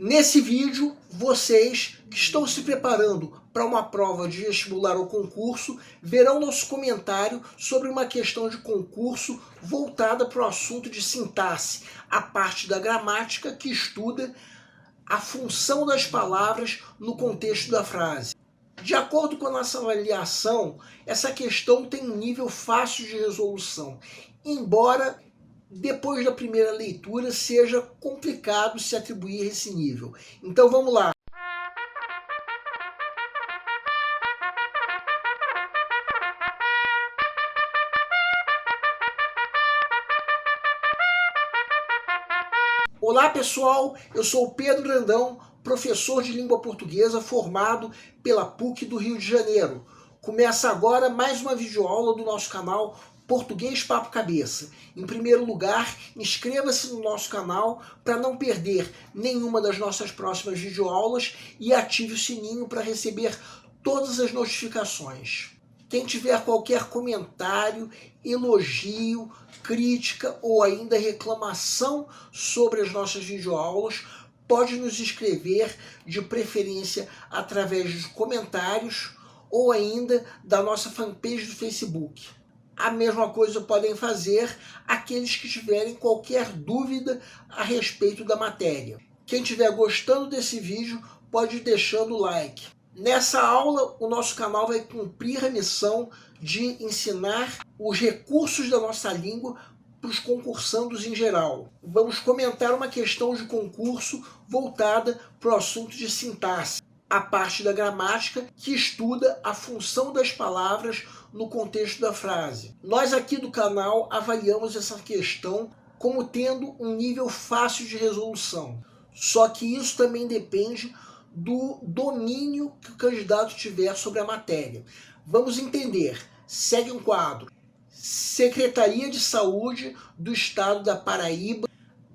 Nesse vídeo, vocês que estão se preparando para uma prova de vestibular ou concurso verão nosso comentário sobre uma questão de concurso voltada para o assunto de sintaxe, a parte da gramática que estuda a função das palavras no contexto da frase. De acordo com a nossa avaliação, essa questão tem um nível fácil de resolução, embora depois da primeira leitura seja complicado se atribuir esse nível. Então vamos lá. Olá pessoal, eu sou o Pedro Grandão, professor de língua portuguesa formado pela PUC do Rio de Janeiro. Começa agora mais uma videoaula do nosso canal Português Papo Cabeça. Em primeiro lugar, inscreva-se no nosso canal para não perder nenhuma das nossas próximas videoaulas e ative o sininho para receber todas as notificações. Quem tiver qualquer comentário, elogio, crítica ou ainda reclamação sobre as nossas videoaulas, pode nos escrever, de preferência através dos comentários ou ainda da nossa fanpage do Facebook. A mesma coisa podem fazer aqueles que tiverem qualquer dúvida a respeito da matéria. Quem estiver gostando desse vídeo pode ir deixando o like. Nessa aula, o nosso canal vai cumprir a missão de ensinar os recursos da nossa língua para os concursandos em geral. Vamos comentar uma questão de concurso voltada para o assunto de sintaxe, a parte da gramática que estuda a função das palavras no contexto da frase. Nós aqui do canal avaliamos essa questão como tendo um nível fácil de resolução. Só que isso também depende do domínio que o candidato tiver sobre a matéria. Vamos entender. Segue um quadro. Secretaria de Saúde do Estado da Paraíba,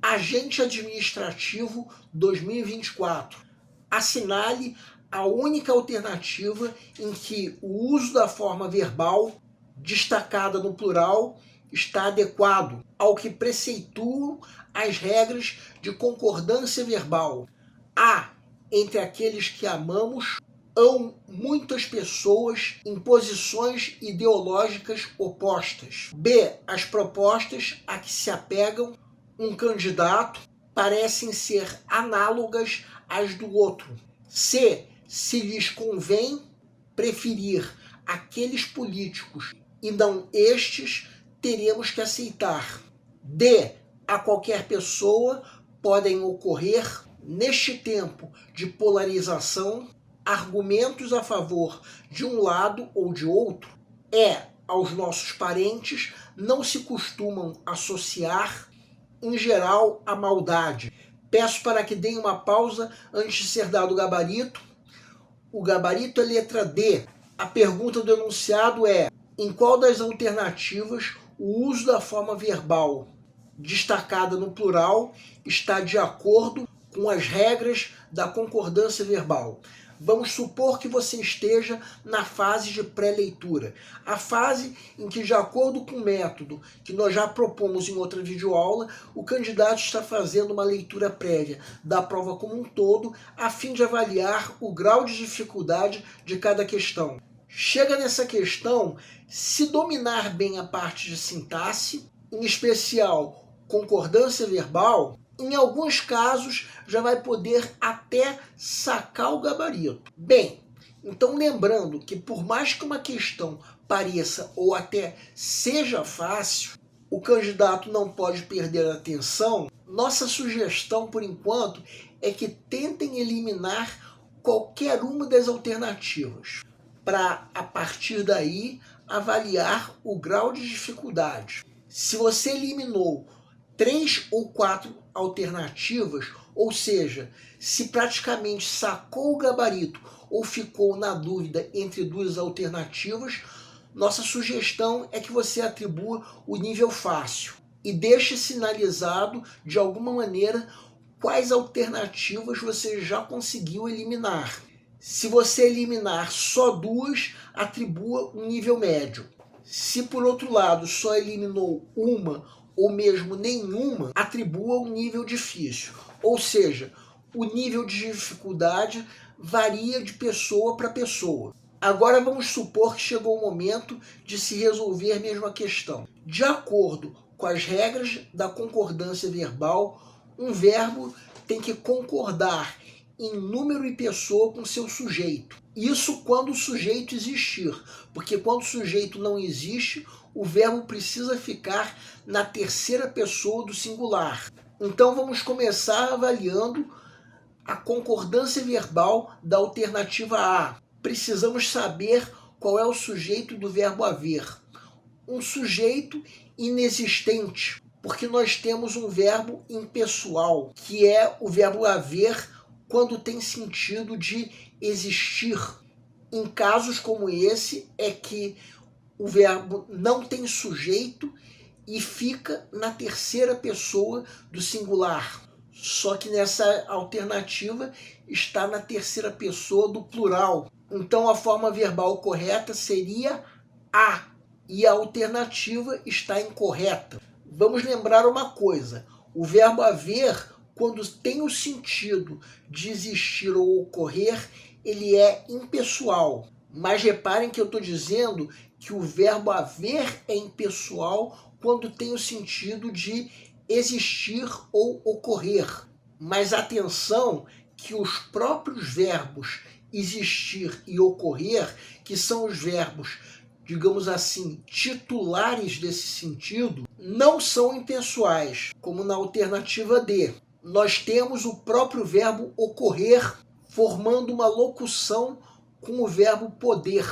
Agente Administrativo 2024. Assinale a única alternativa em que o uso da forma verbal, destacada no plural, está adequado ao que preceituam as regras de concordância verbal. A. Entre aqueles que amamos, hão muitas pessoas em posições ideológicas opostas. B. As propostas a que se apegam um candidato parecem ser análogas às do outro. C. Se lhes convém preferir aqueles políticos e não estes, teremos que aceitar. D. A qualquer pessoa podem ocorrer, neste tempo de polarização, argumentos a favor de um lado ou de outro. E. Aos nossos parentes não se costumam associar, em geral, a maldade. Peço para que deem uma pausa antes de ser dado o gabarito. O gabarito é letra D. A pergunta do enunciado é: em qual das alternativas o uso da forma verbal destacada no plural está de acordo com as regras da concordância verbal? Vamos supor que você esteja na fase de pré-leitura, a fase em que, de acordo com o método que nós já propomos em outra videoaula, o candidato está fazendo uma leitura prévia da prova como um todo, a fim de avaliar o grau de dificuldade de cada questão. Chega nessa questão, se dominar bem a parte de sintaxe, em especial concordância verbal, em alguns casos já vai poder até sacar o gabarito. Bem, então lembrando que por mais que uma questão pareça ou até seja fácil, o candidato não pode perder a atenção. Nossa sugestão por enquanto é que tentem eliminar qualquer uma das alternativas, para a partir daí avaliar o grau de dificuldade. Se você eliminou 3 ou 4 alternativas, ou seja, se praticamente sacou o gabarito ou ficou na dúvida entre duas alternativas, nossa sugestão é que você atribua o nível fácil e deixe sinalizado de alguma maneira quais alternativas você já conseguiu eliminar. Se você eliminar só 2, atribua um nível médio. Se por outro lado só eliminou uma ou mesmo nenhuma, atribua um nível difícil. Ou seja, o nível de dificuldade varia de pessoa para pessoa. Agora vamos supor que chegou o momento de se resolver mesmo a questão. De acordo com as regras da concordância verbal, um verbo tem que concordar em número e pessoa com seu sujeito. Isso quando o sujeito existir, porque quando o sujeito não existe, o verbo precisa ficar na terceira pessoa do singular. Então vamos começar avaliando a concordância verbal da alternativa A. Precisamos saber qual é o sujeito do verbo haver. Um sujeito inexistente, porque nós temos um verbo impessoal, que é o verbo haver quando tem sentido de existir. Em casos como esse, é que o verbo não tem sujeito e fica na terceira pessoa do singular. Só que nessa alternativa está na terceira pessoa do plural. Então a forma verbal correta seria a, e a alternativa está incorreta. Vamos lembrar uma coisa: o verbo haver, quando tem o sentido de existir ou ocorrer, ele é impessoal. Mas reparem que eu estou dizendo que o verbo haver é impessoal quando tem o sentido de existir ou ocorrer. Mas atenção que os próprios verbos existir e ocorrer, que são os verbos, digamos assim, titulares desse sentido, não são impessoais, como na alternativa D. Nós temos o próprio verbo ocorrer formando uma locução com o verbo poder.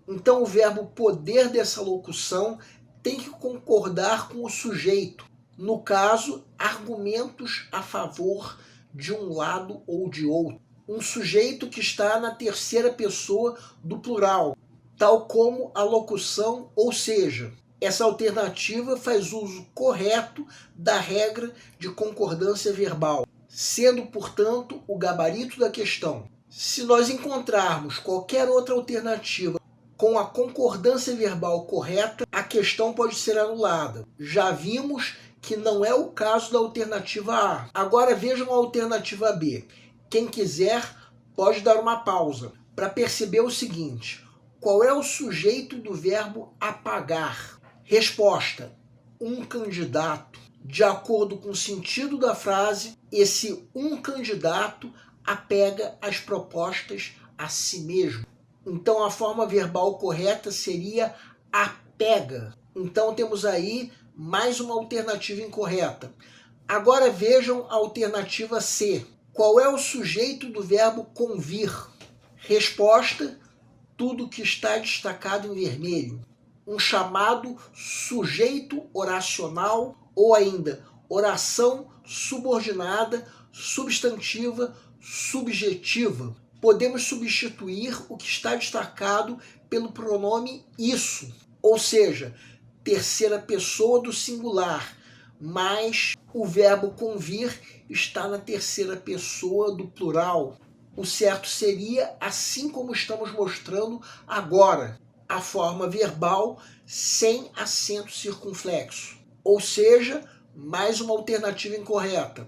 Então o verbo poder dessa locução tem que concordar com o sujeito. No caso, argumentos a favor de um lado ou de outro. Um sujeito que está na terceira pessoa do plural, tal como a locução ou seja. Essa alternativa faz uso correto da regra de concordância verbal, sendo, portanto, o gabarito da questão. Se nós encontrarmos qualquer outra alternativa com a concordância verbal correta, a questão pode ser anulada. Já vimos que não é o caso da alternativa A. Agora vejam a alternativa B. Quem quiser pode dar uma pausa para perceber o seguinte: qual é o sujeito do verbo apagar? Resposta: um candidato. De acordo com o sentido da frase, esse um candidato apega as propostas a si mesmo. Então a forma verbal correta seria apega. Então temos aí mais uma alternativa incorreta. Agora vejam a alternativa C. Qual é o sujeito do verbo convir? Resposta: tudo que está destacado em vermelho. Um chamado sujeito oracional ou ainda oração subordinada, substantiva, subjetiva. Podemos substituir o que está destacado pelo pronome isso, ou seja, terceira pessoa do singular, mas o verbo convir está na terceira pessoa do plural. O certo seria, assim como estamos mostrando agora, a forma verbal sem acento circunflexo. Ou seja, mais uma alternativa incorreta.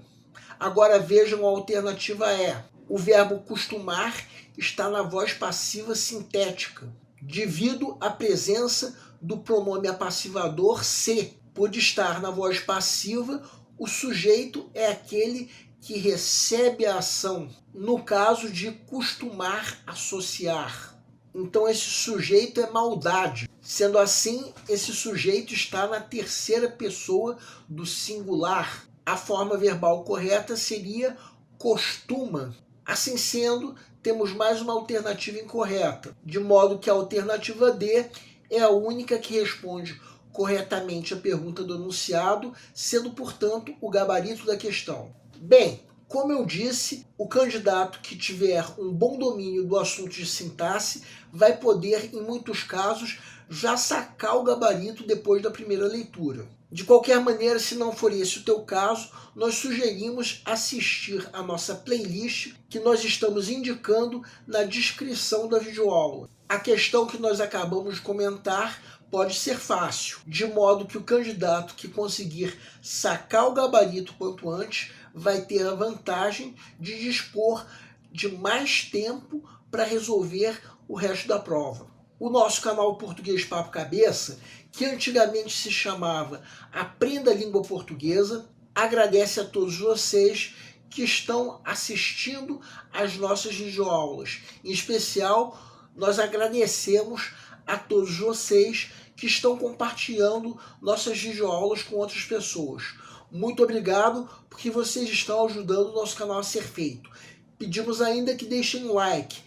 Agora vejam a alternativa E. O verbo costumar está na voz passiva sintética, devido à presença do pronome apassivador se. Por estar na voz passiva, o sujeito é aquele que recebe a ação, no caso de costumar associar. Então esse sujeito é maldade. Sendo assim, esse sujeito está na terceira pessoa do singular. A forma verbal correta seria costuma. Assim sendo, temos mais uma alternativa incorreta, de modo que a alternativa D é a única que responde corretamente a pergunta do enunciado, sendo, portanto, o gabarito da questão. Bem, como eu disse, o candidato que tiver um bom domínio do assunto de sintaxe vai poder, em muitos casos, já sacar o gabarito depois da primeira leitura. De qualquer maneira, se não for esse o teu caso, nós sugerimos assistir a nossa playlist que nós estamos indicando na descrição da videoaula. A questão que nós acabamos de comentar pode ser fácil, de modo que o candidato que conseguir sacar o gabarito quanto antes vai ter a vantagem de dispor de mais tempo para resolver o resto da prova. O nosso canal Português Papo Cabeça, que antigamente se chamava Aprenda a Língua Portuguesa, agradece a todos vocês que estão assistindo às nossas videoaulas. Em especial, nós agradecemos a todos vocês que estão compartilhando nossas videoaulas com outras pessoas. Muito obrigado, porque vocês estão ajudando o nosso canal a ser feito. Pedimos ainda que deixem um like.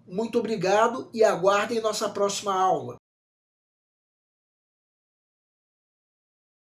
Muito obrigado e aguardem nossa próxima aula.